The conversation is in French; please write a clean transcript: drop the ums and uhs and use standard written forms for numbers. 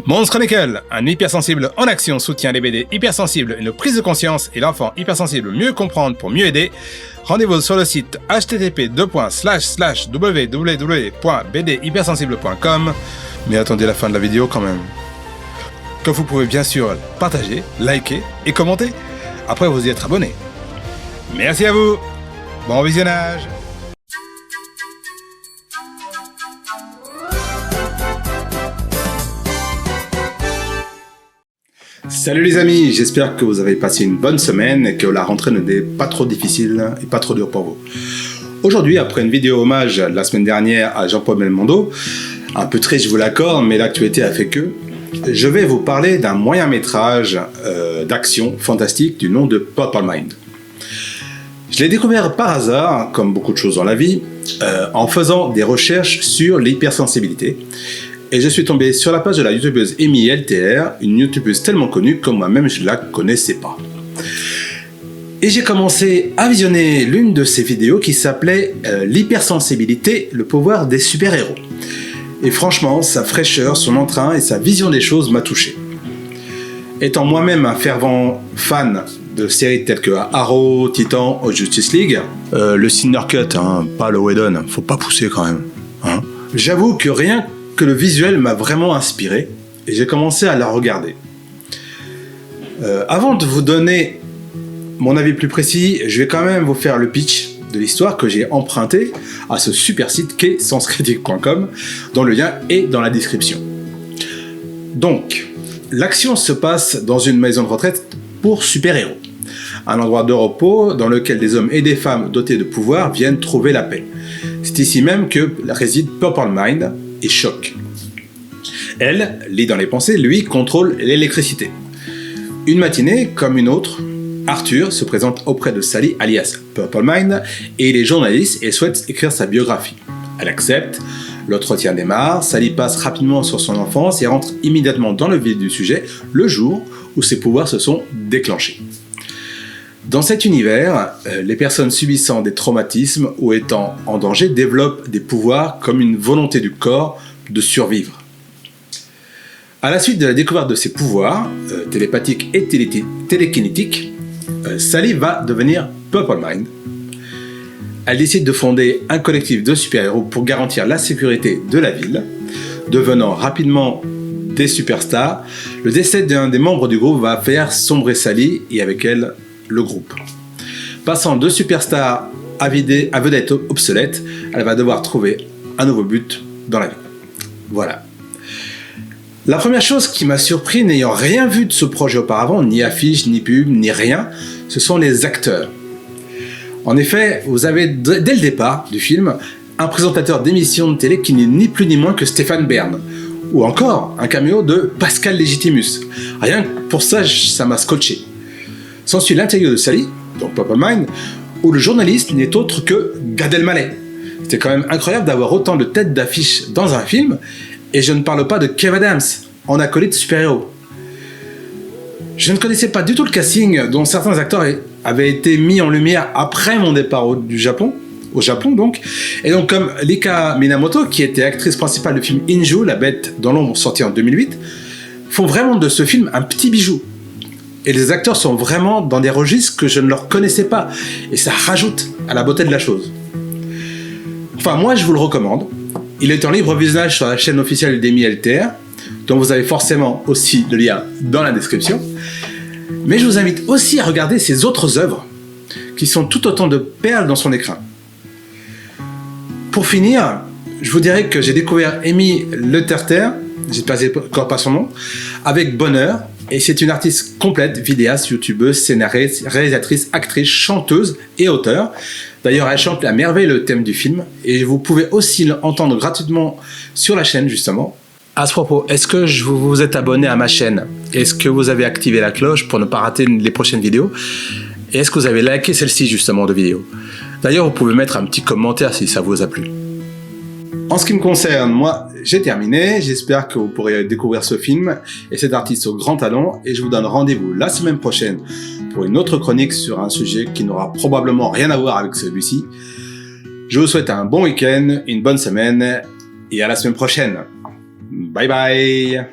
Monstre Nickel, un hypersensible en action soutient les BD hypersensibles, une prise de conscience et l'enfant hypersensible mieux comprendre pour mieux aider. Rendez-vous sur le site http://www.bdhypersensible.com. Mais attendez la fin de la vidéo quand même. Que vous pouvez bien sûr partager, liker et commenter. Après vous y êtes abonné. Merci à vous. Bon visionnage. Salut les amis, j'espère que vous avez passé une bonne semaine et que la rentrée n'était pas trop difficile et pas trop dure pour vous. Aujourd'hui, après une vidéo hommage la semaine dernière à Jean-Paul Belmondo, un peu triste je vous l'accorde, mais l'actualité a fait que, je vais vous parler d'un moyen métrage d'action fantastique du nom de Purple Mind. Je l'ai découvert par hasard, comme beaucoup de choses dans la vie, en faisant des recherches sur l'hypersensibilité. Et je suis tombé sur la page de la youtubeuse Amy LTR, une youtubeuse tellement connue que moi-même je ne la connaissais pas. Et j'ai commencé à visionner l'une de ses vidéos qui s'appelait l'hypersensibilité, le pouvoir des super-héros. Et franchement, sa fraîcheur, son entrain et sa vision des choses m'a touché. Étant moi-même un fervent fan de séries telles que Arrow, Titan ou Justice League, le Snyder Cut, hein, pas le Whedon, faut pas pousser quand même. Hein. J'avoue que rien que le visuel m'a vraiment inspiré et j'ai commencé à la regarder. Avant de vous donner mon avis plus précis, je vais quand même vous faire le pitch de l'histoire que j'ai emprunté à ce super site qu'est senscritique.com, dont le lien est dans la description. Donc, l'action se passe dans une maison de retraite pour super-héros, un endroit de repos dans lequel des hommes et des femmes dotés de pouvoir viennent trouver la paix. C'est ici même que réside Purple Mind et Choc. Elle, lit dans les pensées, lui contrôle l'électricité. Une matinée, comme une autre, Arthur se présente auprès de Sally, alias Purple Mind, et il est journaliste et souhaite écrire sa biographie. Elle accepte, l'entretien démarre, Sally passe rapidement sur son enfance et rentre immédiatement dans le vif du sujet, le jour où ses pouvoirs se sont déclenchés. Dans cet univers, les personnes subissant des traumatismes ou étant en danger développent des pouvoirs comme une volonté du corps de survivre. À la suite de la découverte de ses pouvoirs, télépathiques et télékinétiques, Sally va devenir Purple Mind. Elle décide de fonder un collectif de super-héros pour garantir la sécurité de la ville. Devenant rapidement des superstars, le décès d'un des membres du groupe va faire sombrer Sally et avec elle le groupe. Passant de superstar à vedette obsolète, elle va devoir trouver un nouveau but dans la vie. Voilà. La première chose qui m'a surpris, n'ayant rien vu de ce projet auparavant, ni affiche, ni pub, ni rien, ce sont les acteurs. En effet, vous avez dès le départ du film un présentateur d'émission de télé qui n'est ni plus ni moins que Stéphane Bern, ou encore un caméo de Pascal Légitimus. Rien que pour ça, ça m'a scotché. S'ensuit l'interview de Sally, donc Purple Mind, où le journaliste n'est autre que Gad Elmaleh. C'était quand même incroyable d'avoir autant de têtes d'affiche dans un film, et je ne parle pas de Kev Adams, en acolyte super-héros. Je ne connaissais pas du tout le casting dont certains acteurs avaient été mis en lumière après mon départ au Japon donc, et donc comme Lika Minamoto, qui était actrice principale du film Inju, La Bête dans l'ombre, sorti en 2008, font vraiment de ce film un petit bijou. Et les acteurs sont vraiment dans des registres que je ne leur connaissais pas. Et ça rajoute à la beauté de la chose. Enfin, moi, je vous le recommande. Il est en libre visionnage sur la chaîne officielle d'Amy LTR, dont vous avez forcément aussi le lien dans la description. Mais je vous invite aussi à regarder ses autres œuvres, qui sont tout autant de perles dans son écrin. Pour finir, je vous dirais que j'ai découvert Amy LTR, j'ai encore pas son nom, avec bonheur. Et c'est une artiste complète, vidéaste, youtubeuse, scénariste, réalisatrice, actrice, chanteuse et auteure. D'ailleurs, elle chante à merveille le thème du film et vous pouvez aussi l'entendre gratuitement sur la chaîne justement. À ce propos, est-ce que vous êtes abonné à ma chaîne? Est-ce que vous avez activé la cloche pour ne pas rater les prochaines vidéos? Et est-ce que vous avez liké celle-ci justement de vidéo? D'ailleurs, vous pouvez mettre un petit commentaire si ça vous a plu. En ce qui me concerne, moi, j'ai terminé. J'espère que vous pourrez découvrir ce film et cet artiste au grand talent. Et je vous donne rendez-vous la semaine prochaine pour une autre chronique sur un sujet qui n'aura probablement rien à voir avec celui-ci. Je vous souhaite un bon week-end, une bonne semaine et à la semaine prochaine. Bye bye.